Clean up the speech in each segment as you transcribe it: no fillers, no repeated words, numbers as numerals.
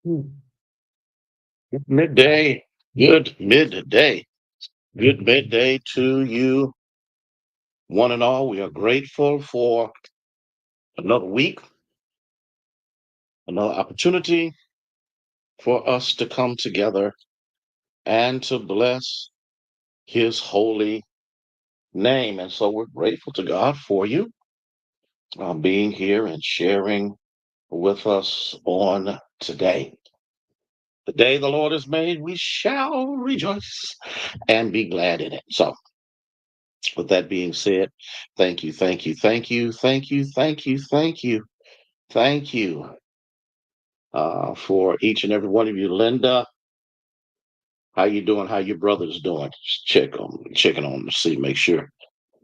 Good midday. Good midday. Good midday to you, one and all. We are grateful for another week, another opportunity for us to come together and to bless his holy name. And so we're grateful to God for you being here and sharing with us on today. The day the Lord has made, we shall rejoice and be glad in it. So, with that being said, thank you, thank you, thank you, thank you, thank you, thank you, thank you for each and every one of you. Linda, how you doing? How your brothers doing? Just checking on them to see, make sure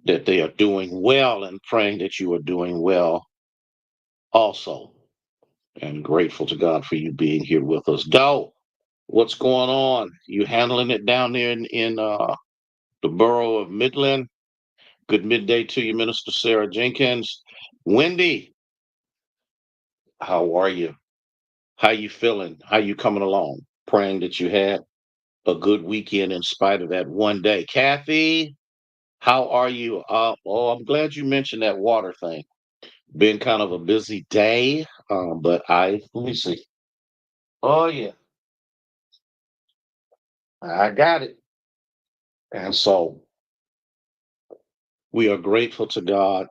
that they are doing well, and praying that you are doing well also. And grateful to God for you being here with us. Doe, what's going on? You handling it down there in the borough of Midland? Good midday to you, Minister Sarah Jenkins. Wendy, how are you? How you feeling? How you coming along? Praying that you had a good weekend in spite of that one day. Kathy, how are you? I'm glad you mentioned that water thing. Been kind of a busy day, but let me see. Oh yeah, I got it. And so we are grateful to God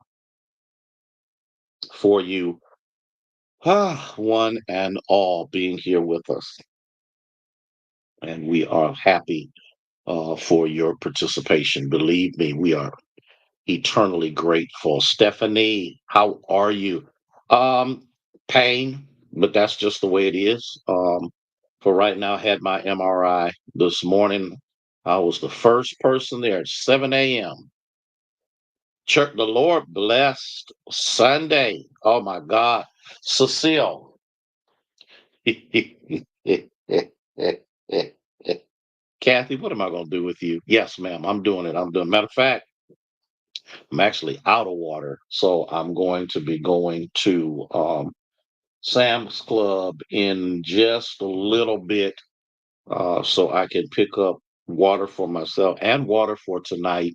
for you, one and all, being here with us, and we are happy for your participation. Believe me, we are eternally grateful. Stephanie, how are you? Um, Pain, but that's just the way it is. For right now, I had my MRI this morning. I was the first person there at 7 a.m. Church, the Lord blessed Sunday. Oh my God. Cecile. Kathy, what am I going to do with you? Yes, ma'am, I'm doing it. I'm doing. Matter of fact, I'm actually out of water, so I'm going to be going to Sam's Club in just a little bit, so I can pick up water for myself and water for tonight,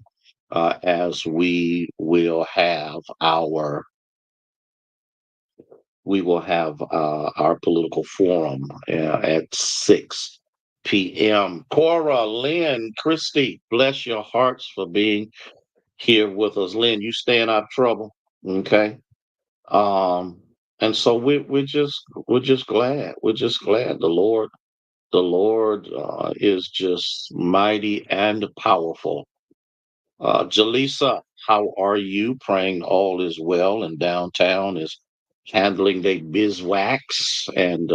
as we will have our political forum at 6 p.m. Cora, Lynn, Christy, bless your hearts for being here with us. Lynn, you staying out of trouble, okay? Um, and so we're just glad. We're just glad the Lord is just mighty and powerful. Jaleesa, how are you? Praying all is well, and downtown is handling their bizwax and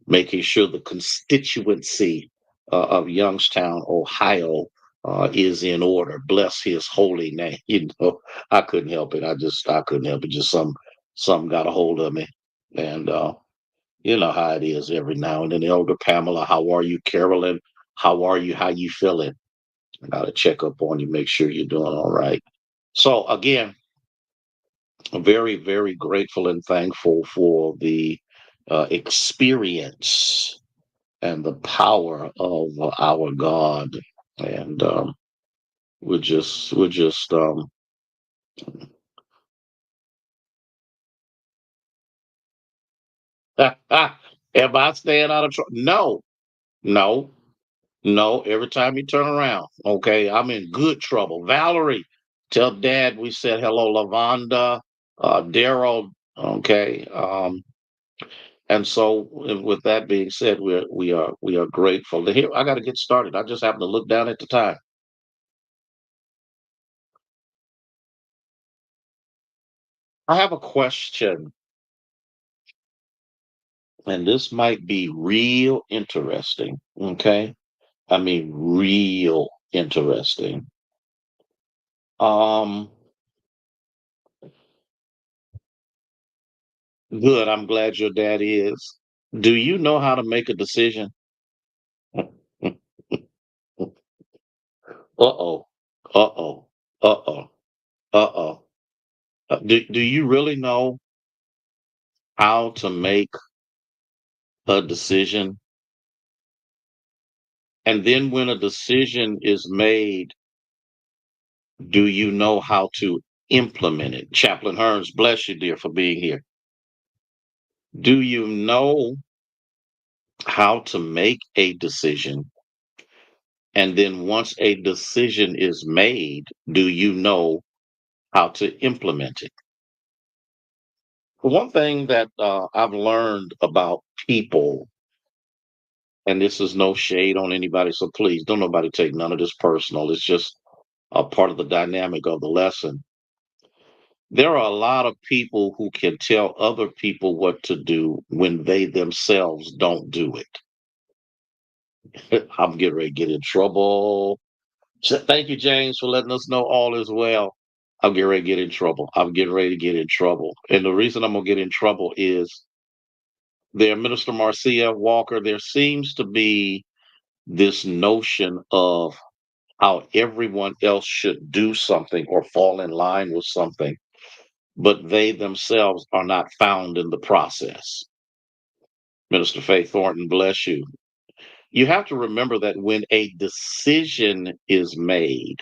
making sure the constituency of Youngstown, Ohio, is in order. Bless His holy name. I couldn't help it. I couldn't help it. Just some got a hold of me, and you know how it is every now and then. Elder Pamela, how are you? Carolyn, how are you? How you feeling? I got to check up on you, make sure you're doing all right. So again, I'm very, very grateful and thankful for the experience and the power of our God, and we're just. Am I staying out of trouble? No, no, no. Every time you turn around, okay, I'm in good trouble. Valerie, tell Dad we said hello. Lavonda, Daryl, okay. And so, with that being said, we are grateful. Here, I got to get started. I just happened to look down at the time. I have a question, and this might be real interesting. Okay, I mean, real interesting. Um, Good. I'm glad your dad is. Do you know how to make a decision? Uh-oh. Uh-oh. Uh-oh. Uh-oh. Do you really know how to make a decision. And then when a decision is made, do you know how to implement it? Chaplain Hearns, bless you, dear, for being here. Do you know how to make a decision? And then once a decision is made, do you know how to implement it? One thing that I've learned about people, and this is no shade on anybody, so please don't nobody take none of this personal. It's just a part of the dynamic of the lesson. There are a lot of people who can tell other people what to do when they themselves don't do it. I'm getting ready to get in trouble. Thank you, James, for letting us know all is well. I'm getting ready to get in trouble. I'm getting ready to get in trouble. And the reason I'm going to get in trouble is there, Minister Marcia Walker, there seems to be this notion of how everyone else should do something or fall in line with something, but they themselves are not found in the process. Minister Faith Thornton, bless you. You have to remember that when a decision is made,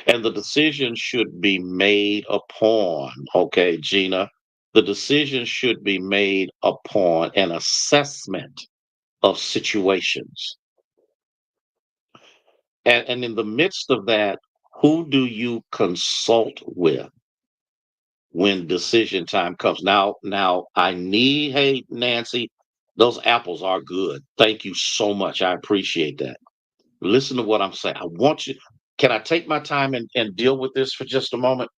and the decision should be made upon, okay, Gina, the decision should be made upon an assessment of situations. And in the midst of that, who do you consult with when decision time comes? Now hey, Nancy, those apples are good. Thank you so much. I appreciate that. Listen to what I'm saying. I want you, can I take my time and deal with this for just a moment?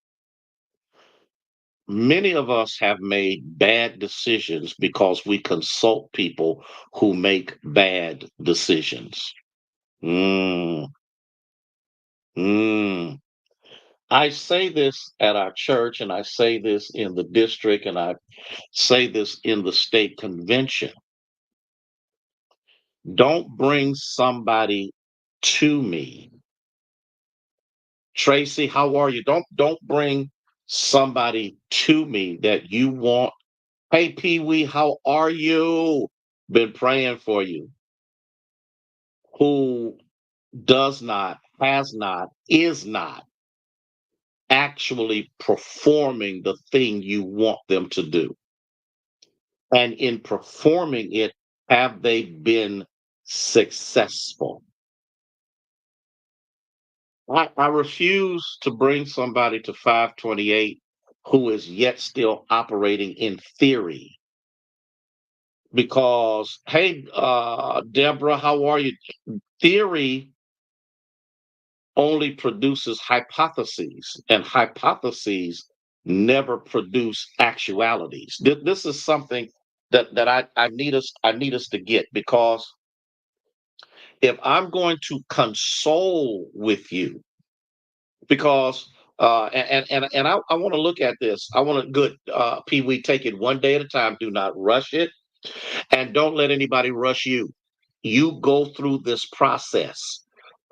Many of us have made bad decisions because we consult people who make bad decisions. Mm, mm. I say this at our church, and I say this in the district, and I say this in the state convention. Don't bring somebody to me. Tracy, how are you? Don't bring somebody to me that you want. Hey, Pee Wee, how are you? Been praying for you. Who does not, has not, is not actually performing the thing you want them to do. And in performing it, have they been successful? I refuse to bring somebody to 528 who is yet still operating in theory. Because, hey, Deborah, how are you? Theory only produces hypotheses, and hypotheses never produce actualities. This is something that I need us to get, because if I'm going to console with you, because I want to look at this. I want to good Pee Wee, take it one day at a time. Do not rush it, and don't let anybody rush you. You go through this process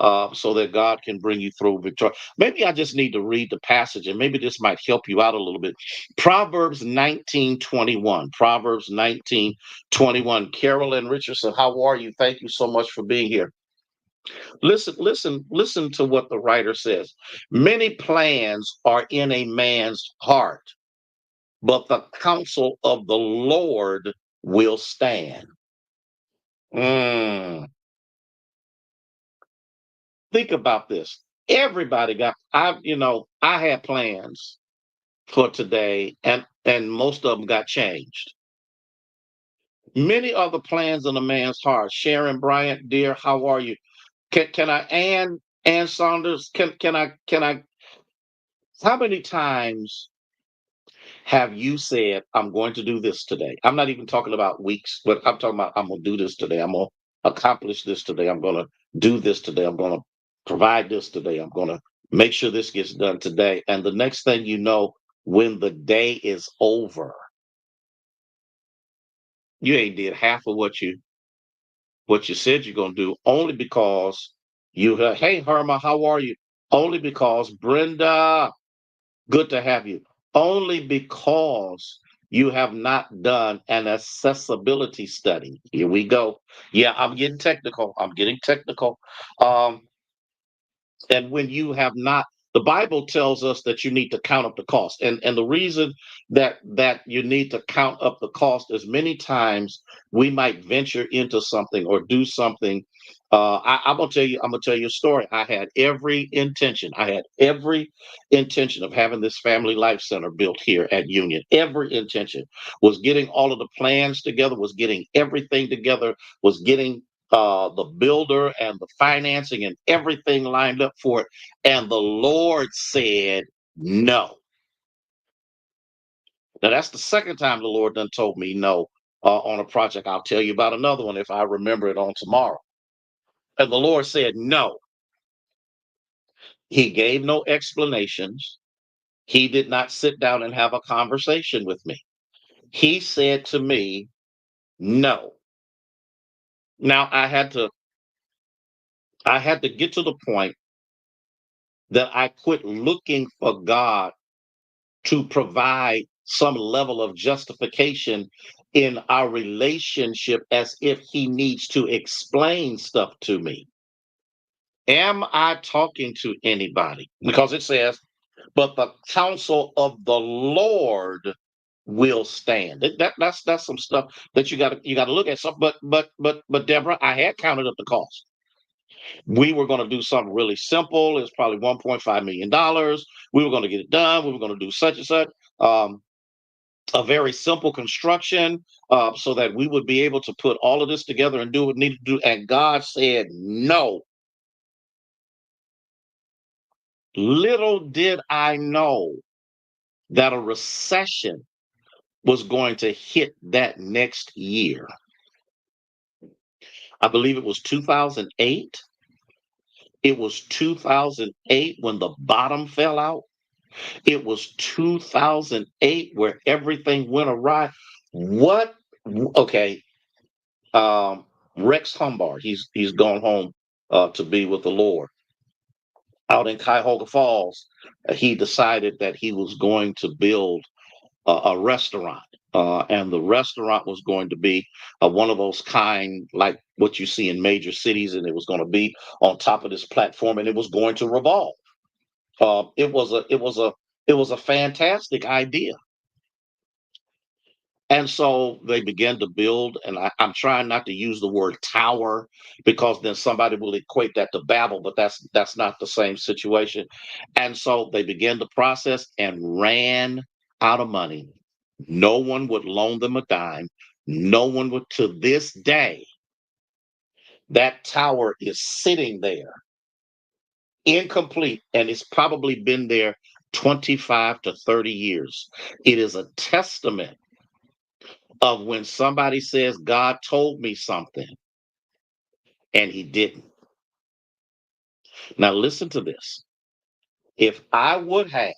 so that God can bring you through victory. Maybe I just need to read the passage, and maybe this might help you out a little bit. Proverbs 19:21. Proverbs 19:21. Carolyn Richardson, how are you? Thank you so much for being here. Listen to what the writer says. Many plans are in a man's heart, but the counsel of the Lord will stand. Mm. Think about this. Everybody got, I had plans for today, and most of them got changed. Many other plans in a man's heart. Sharon Bryant, dear, how are you? Can I, Ann Saunders, can I, how many times have you said, I'm going to do this today? I'm not even talking about weeks, but I'm talking about, I'm going to do this today. I'm going to accomplish this today. I'm going to do this today. I'm going to provide this today. I'm going to make sure this gets done today. And the next thing you know, when the day is over, you ain't did half of what you said you're going to do, only because you heard, hey, Herma, how are you? Only because Brenda, good to have you. Only because You have not done an accessibility study. Here we go. Yeah, I'm getting technical. I'm getting technical. Um, and when you have not, the Bible tells us that you need to count up the cost, and the reason that you need to count up the cost is many times we might venture into something or do something. I'm gonna tell you a story. I had every intention of having this family life center built here at Union. Every intention was getting all of the plans together, was getting everything together, was getting the builder and the financing and everything lined up for it. And the Lord said no. Now, that's the second time the Lord done told me no on a project. I'll tell you about another one if I remember it on tomorrow. And the Lord said no. He gave no explanations. He did not sit down and have a conversation with me. He said to me, no. Now I had to get to the point that I quit looking for God to provide some level of justification in our relationship as if he needs to explain stuff to me. Am I talking to anybody? Because it says, but the counsel of the Lord will stand. That's some stuff that you gotta look at. So, but Deborah, I had counted up the cost. We were going to do something really simple. It's probably $1.5 million. We were going to get it done. We were going to do such and such. Um, a very simple construction so that we would be able to put all of this together and do what needed to do. And God said, no. Little did I know that a recession was going to hit that next year. I believe it was 2008. It was 2008 when the bottom fell out. It was 2008 where everything went awry. What? Okay. Um, Rex Humbard, he's gone home to be with the Lord. Out in Cuyahoga Falls, he decided that he was going to build a restaurant. And the restaurant was going to be one of those kind like what you see in major cities, and it was going to be on top of this platform, and it was going to revolve. It was a fantastic idea. And so they began to build, and I'm trying not to use the word tower because then somebody will equate that to Babel, but that's not the same situation. And so they began the process and ran out of money. No one would loan them a dime. No one would. To this day, that tower is sitting there incomplete, and it's probably been there 25 to 30 years. It is a testament of when somebody says, God told me something and he didn't. Now, listen to this. If I would have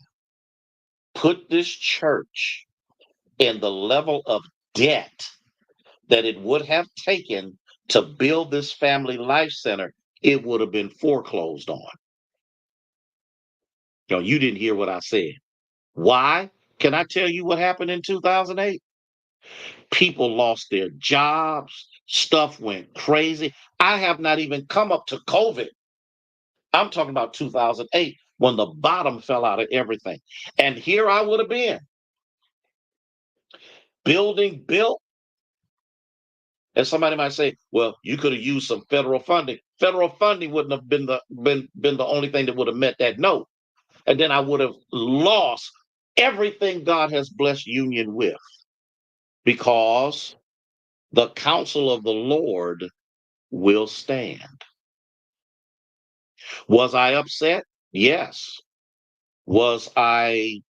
put this church in the level of debt that it would have taken to build this family life center, it would have been foreclosed on. You didn't hear what I said. Why? Can I tell you what happened in 2008? People lost their jobs, stuff went crazy. I have not even come up to COVID. I'm talking about 2008 when the bottom fell out of everything. And here I would have been, building built. And somebody might say, well, you could have used some federal funding. Federal funding wouldn't have been the only thing that would have met that note. And then I would have lost everything God has blessed Union with because the counsel of the Lord will stand. Was I upset? Yes. Was I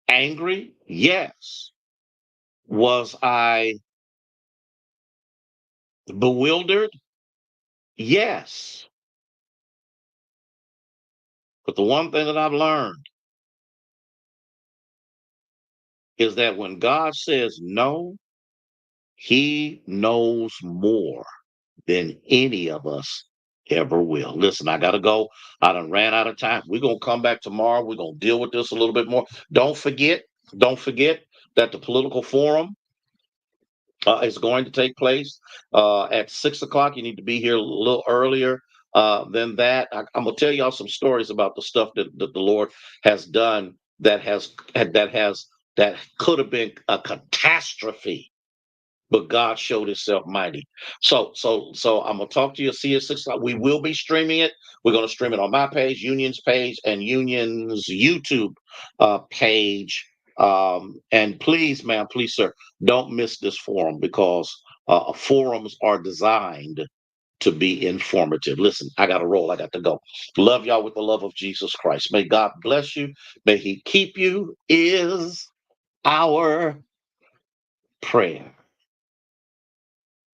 angry? Yes. Was I bewildered? Yes. But the one thing that I've learned is that when God says no, he knows more than any of us ever will. Listen, I got to go. I done ran out of time. We're going to come back tomorrow. We're going to deal with this a little bit more. Don't forget, that the political forum is going to take place at 6 o'clock. You need to be here a little earlier than that. I'm gonna tell y'all some stories about the stuff that the Lord has done that could have been a catastrophe, but God showed Himself mighty. So I'm gonna talk to you. See you at 6 o'clock. We will be streaming it. We're gonna stream it on my page, Union's page, and Union's YouTube page. And please, ma'am, please, sir, don't miss this forum because forums are designed to be informative. Listen, I got to roll. I got to go. Love y'all with the love of Jesus Christ. May God bless you. May He keep you. Is our prayer.